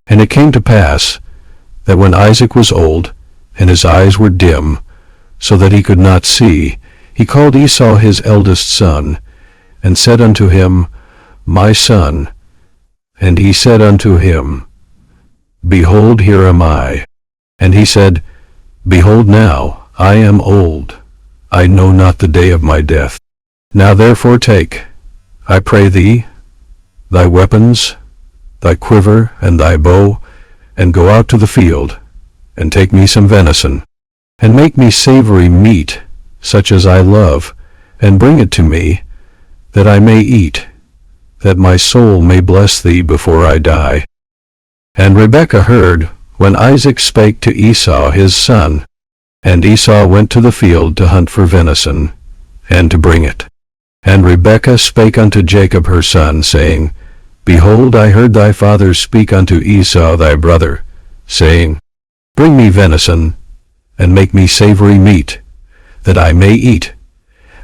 And it came to pass that when Isaac was old, and his eyes were dim, so that he could not see, he called Esau his eldest son, and said unto him, My son. And he said unto him, Behold, here am I. And he said, Behold now, I am old, I know not the day of my death. Now therefore take, I pray thee, thy weapons, thy quiver, and thy bow, and go out to the field, and take me some venison, and make me savory meat, such as I love, and bring it to me, that I may eat, that my soul may bless thee before I die. And Rebekah heard when Isaac spake to Esau his son, and Esau went to the field to hunt for venison, and to bring it. And Rebekah spake unto Jacob her son, saying, Behold, I heard thy father speak unto Esau thy brother, saying, Bring me venison, and make me savory meat, that I may eat,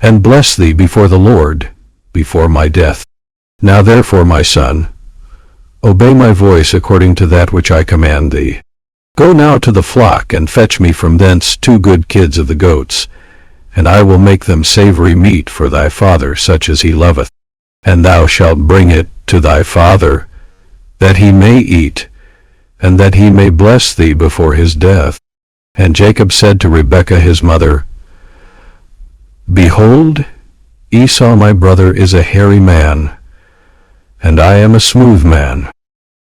and bless thee before the Lord, before my death. Now therefore, my son, obey my voice according to that which I command thee. Go now to the flock, and fetch me from thence 2 good kids of the goats, and I will make them savory meat for thy father, such as he loveth. And thou shalt bring it to thy father, that he may eat, and that he may bless thee before his death. And Jacob said to Rebekah his mother, Behold, Esau my brother is a hairy man, and I am a smooth man.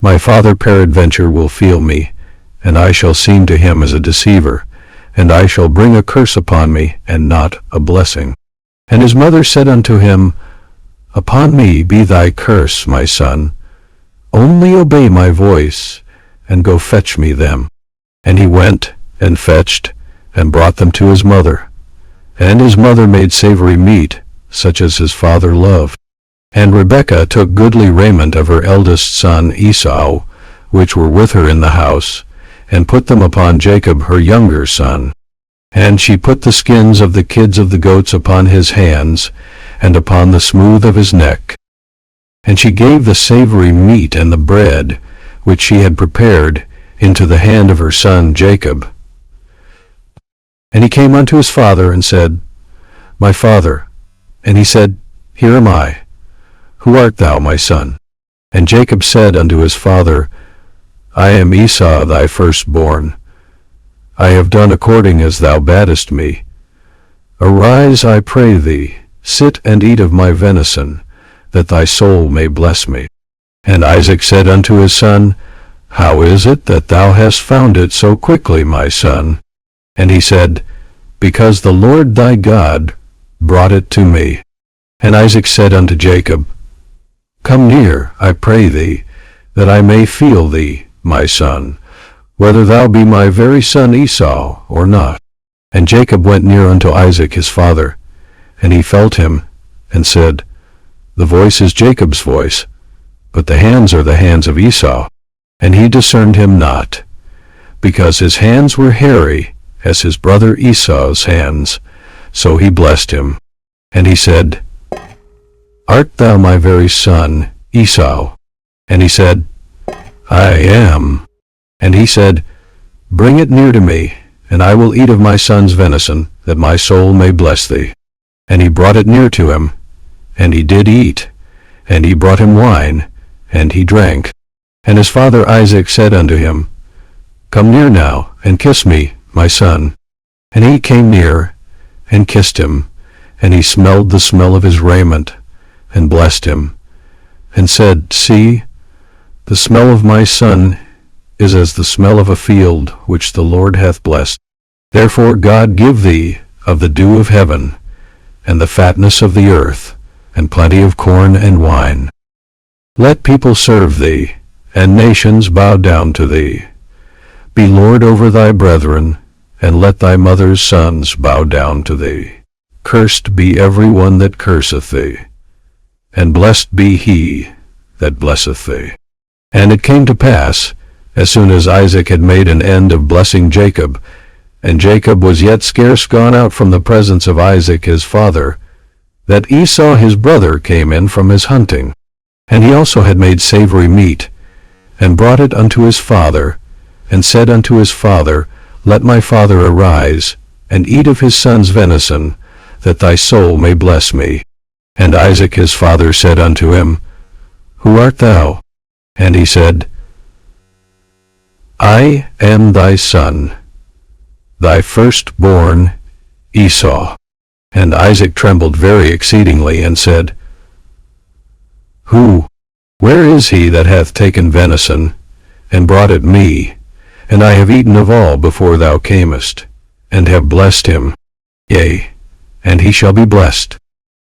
My father peradventure will feel me, and I shall seem to him as a deceiver, and I shall bring a curse upon me, and not a blessing. And his mother said unto him, Upon me be thy curse, my son. Only obey my voice, and go fetch me them. And he went, and fetched, and brought them to his mother. And his mother made savory meat, such as his father loved. And Rebekah took goodly raiment of her eldest son Esau, which were with her in the house, and put them upon Jacob her younger son. And she put the skins of the kids of the goats upon his hands, and upon the smooth of his neck. And she gave the savory meat and the bread, which she had prepared, into the hand of her son Jacob. And he came unto his father, and said, My father. And he said, Here am I. Who art thou, my son? And Jacob said unto his father, I am Esau thy firstborn. I have done according as thou badest me. Arise, I pray thee, sit and eat of my venison, that thy soul may bless me. And Isaac said unto his son, How is it that thou hast found it so quickly, my son? And he said, Because the Lord thy God brought it to me. And Isaac said unto Jacob, Come near, I pray thee, that I may feel thee, my son, whether thou be my very son Esau or not. And Jacob went near unto Isaac his father, and he felt him, and said, The voice is Jacob's voice, but the hands are the hands of Esau. And he discerned him not, because his hands were hairy as his brother Esau's hands. So he blessed him. And he said, Art thou my very son Esau? And he said, I am. And he said, Bring it near to me, and I will eat of my son's venison, that my soul may bless thee. And he brought it near to him, and he did eat. And he brought him wine, and he drank. And his father Isaac said unto him, Come near now, and kiss me, my son. And he came near, and kissed him, and he smelled the smell of his raiment, and blessed him, and said, See, the smell of my son is as the smell of a field which the Lord hath blessed. Therefore God give thee of the dew of heaven, and the fatness of the earth, and plenty of corn and wine. Let people serve thee, and nations bow down to thee. Be Lord over thy brethren, and let thy mother's sons bow down to thee. Cursed be every one that curseth thee, and blessed be he that blesseth thee. And it came to pass, as soon as Isaac had made an end of blessing Jacob, and Jacob was yet scarce gone out from the presence of Isaac his father, that Esau his brother came in from his hunting. And he also had made savory meat, and brought it unto his father, and said unto his father, Let my father arise, and eat of his son's venison, that thy soul may bless me. And Isaac his father said unto him, Who art thou? And he said, I am thy son, thy firstborn Esau. And Isaac trembled very exceedingly, and said, Where is he that hath taken venison, and brought it me? And I have eaten of all before thou camest, and have blessed him. Yea, and he shall be blessed.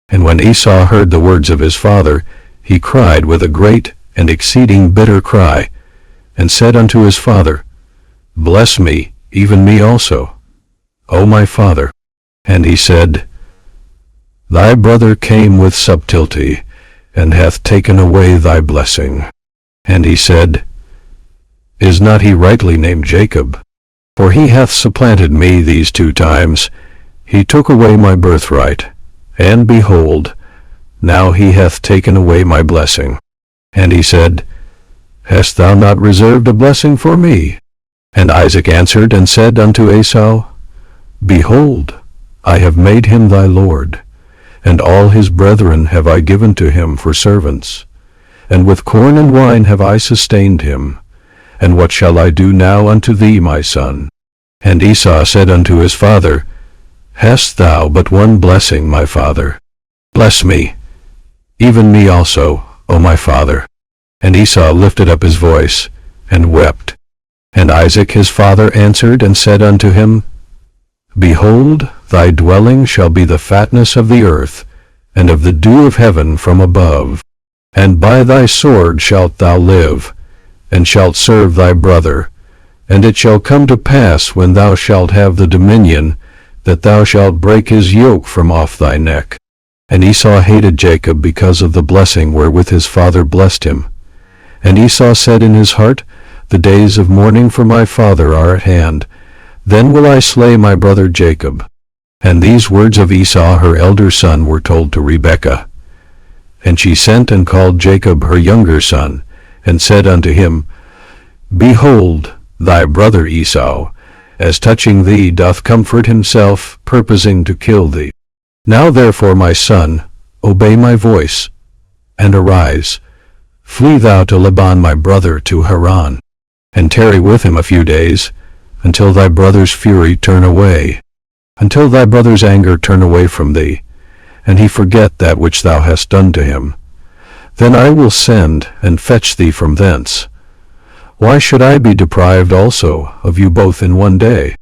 And when Esau heard the words of his father, he cried with a great and exceeding bitter cry, and said unto his father, Bless me, even me also, O my father. And he said, Thy brother came with subtlety, and hath taken away thy blessing. And he said, Is not he rightly named Jacob? For he hath supplanted me these 2 times. He took away my birthright, and behold, now he hath taken away my blessing. And he said, Hast thou not reserved a blessing for me? And Isaac answered and said unto Esau, Behold, I have made him thy lord, and all his brethren have I given to him for servants, and with corn and wine have I sustained him. And what shall I do now unto thee, my son? And Esau said unto his father, Hast thou but one blessing, my father? Bless me, even me also, O my father. And Esau lifted up his voice, and wept. And Isaac his father answered and said unto him, Behold, thy dwelling shall be the fatness of the earth, and of the dew of heaven from above. And by thy sword shalt thou live, and shalt serve thy brother. And it shall come to pass, when thou shalt have the dominion, that thou shalt break his yoke from off thy neck. And Esau hated Jacob because of the blessing wherewith his father blessed him. And Esau said in his heart, The days of mourning for my father are at hand. Then will I slay my brother Jacob. And these words of Esau her elder son were told to Rebekah. And she sent and called Jacob her younger son, and said unto him, Behold, thy brother Esau, as touching thee, doth comfort himself, purposing to kill thee. Now therefore, my son, obey my voice, and arise. Flee thou to Laban my brother to Haran, and tarry with him a few days, until thy brother's fury turn away, until thy brother's anger turn away from thee, and he forget that which thou hast done to him. Then I will send and fetch thee from thence. Why should I be deprived also of you both in one day?